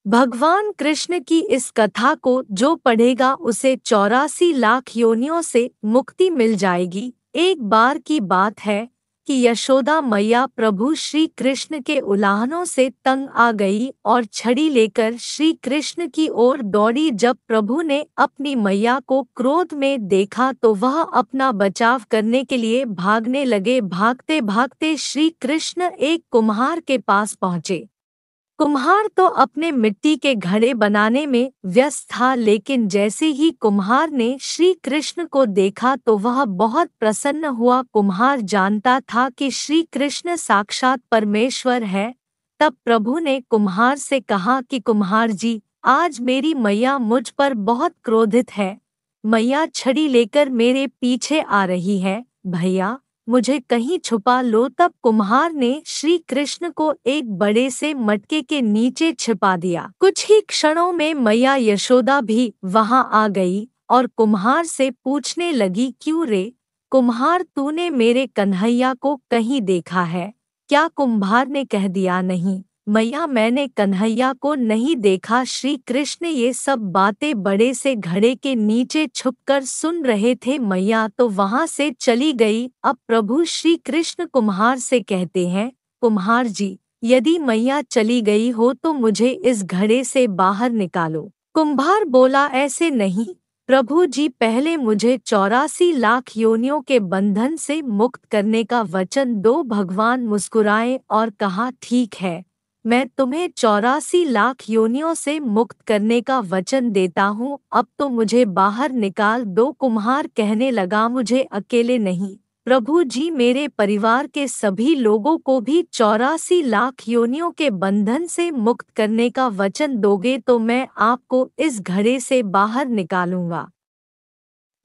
भगवान कृष्ण की इस कथा को जो पढ़ेगा उसे 84 लाख योनियों से मुक्ति मिल जाएगी। एक बार की बात है कि यशोदा मैया प्रभु श्री कृष्ण के उलाहनों से तंग आ गई और छड़ी लेकर श्री कृष्ण की ओर दौड़ी। जब प्रभु ने अपनी मैया को क्रोध में देखा तो वह अपना बचाव करने के लिए भागने लगे। भागते भागते श्री कृष्ण एक कुम्हार के पास पहुँचे। कुम्हार तो अपने मिट्टी के घड़े बनाने में व्यस्त था, लेकिन जैसे ही कुम्हार ने श्री कृष्ण को देखा तो वह बहुत प्रसन्न हुआ। कुम्हार जानता था कि श्री कृष्ण साक्षात परमेश्वर है। तब प्रभु ने कुम्हार से कहा कि कुम्हार जी, आज मेरी मैया मुझ पर बहुत क्रोधित है। मैया छड़ी लेकर मेरे पीछे आ रही है। भैया, मुझे कहीं छुपा लो। तब कुम्हार ने श्री कृष्ण को एक बड़े से मटके के नीचे छिपा दिया। कुछ ही क्षणों में मैया यशोदा भी वहां आ गई और कुम्हार से पूछने लगी, क्यों रे कुम्हार, तूने मेरे कन्हैया को कहीं देखा है क्या? कुम्हार ने कह दिया, नहीं मैया, मैंने कन्हैया को नहीं देखा। श्री कृष्ण ये सब बातें बड़े से घड़े के नीचे छुपकर सुन रहे थे। मैया तो वहां से चली गई। अब प्रभु श्री कृष्ण कुम्हार से कहते हैं, कुम्हार जी, यदि मैया चली गई हो तो मुझे इस घड़े से बाहर निकालो। कुम्हार बोला, ऐसे नहीं प्रभु जी, पहले मुझे 84 लाख योनियों के बंधन से मुक्त करने का वचन दो। भगवान मुस्कुराए और कहा, ठीक है, मैं तुम्हें 84 लाख योनियों से मुक्त करने का वचन देता हूँ। अब तो मुझे बाहर निकाल दो। कुम्हार कहने लगा, मुझे अकेले नहीं प्रभु जी, मेरे परिवार के सभी लोगों को भी 84 लाख योनियों के बंधन से मुक्त करने का वचन दोगे तो मैं आपको इस घड़े से बाहर निकालूंगा।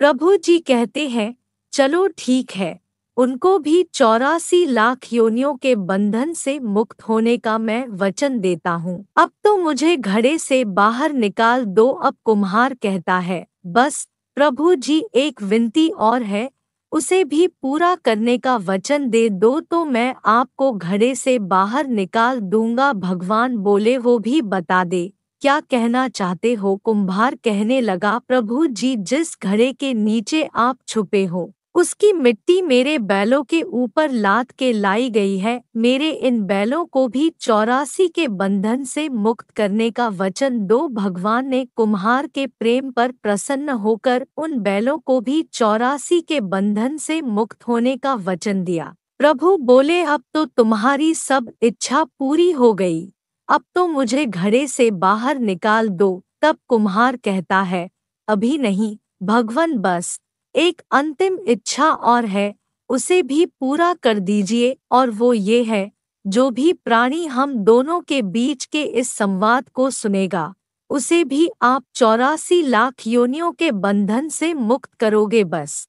प्रभु जी कहते हैं, चलो ठीक है, उनको भी 84 लाख योनियों के बंधन से मुक्त होने का मैं वचन देता हूँ। अब तो मुझे घड़े से बाहर निकाल दो। अब कुम्हार कहता है, बस प्रभु जी, एक विनती और है, उसे भी पूरा करने का वचन दे दो तो मैं आपको घड़े से बाहर निकाल दूंगा। भगवान बोले, वो भी बता दे, क्या कहना चाहते हो? कुम्हार कहने लगा, प्रभु जी, जिस घड़े के नीचे आप छुपे हो उसकी मिट्टी मेरे बैलों के ऊपर लाद के लाई गई है। मेरे इन बैलों को भी 84 के बंधन से मुक्त करने का वचन दो। भगवान ने कुम्हार के प्रेम पर प्रसन्न होकर उन बैलों को भी 84 के बंधन से मुक्त होने का वचन दिया। प्रभु बोले, अब तो तुम्हारी सब इच्छा पूरी हो गई, अब तो मुझे घड़े से बाहर निकाल दो। तब कुम्हार कहता है, अभी नहीं भगवान, बस एक अंतिम इच्छा और है, उसे भी पूरा कर दीजिए। और वो ये है, जो भी प्राणी हम दोनों के बीच के इस संवाद को सुनेगा उसे भी आप 84 लाख योनियों के बंधन से मुक्त करोगे। बस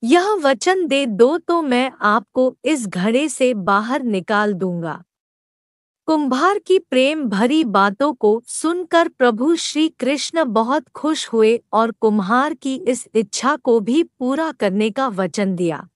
यह वचन दे दो तो मैं आपको इस घड़े से बाहर निकाल दूंगा। कुम्हार की प्रेम भरी बातों को सुनकर प्रभु श्री कृष्ण बहुत खुश हुए और कुम्हार की इस इच्छा को भी पूरा करने का वचन दिया।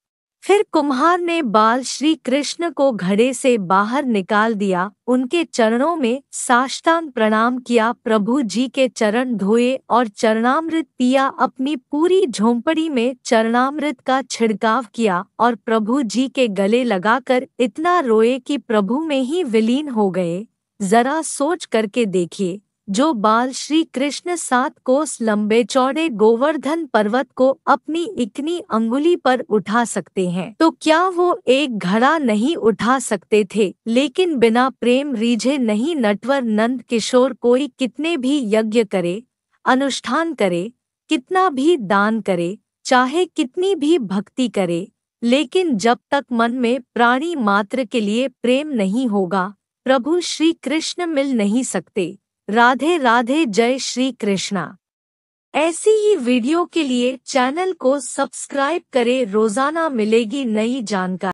फिर कुम्हार ने बाल श्री कृष्ण को घड़े से बाहर निकाल दिया, उनके चरणों में साष्टांग प्रणाम किया, प्रभु जी के चरण धोए और चरणामृत पिया। अपनी पूरी झोंपड़ी में चरणामृत का छिड़काव किया और प्रभु जी के गले लगाकर इतना रोए कि प्रभु में ही विलीन हो गए। जरा सोच करके देखिए, जो बाल श्री कृष्ण 7 कोस लंबे चौड़े गोवर्धन पर्वत को अपनी इकनी अंगुली पर उठा सकते हैं, तो क्या वो एक घड़ा नहीं उठा सकते थे? लेकिन बिना प्रेम रीझे नहीं। नटवर नंद किशोर कोई कितने भी यज्ञ करे, अनुष्ठान करे, कितना भी दान करे, चाहे कितनी भी भक्ति करे, लेकिन जब तक मन में प्राणी मात्र के लिए प्रेम नहीं होगा, प्रभु श्री कृष्ण मिल नहीं सकते। राधे राधे, जय श्री कृष्णा। ऐसी ही वीडियो के लिए चैनल को सब्सक्राइब करें, रोजाना मिलेगी नई जानकारी।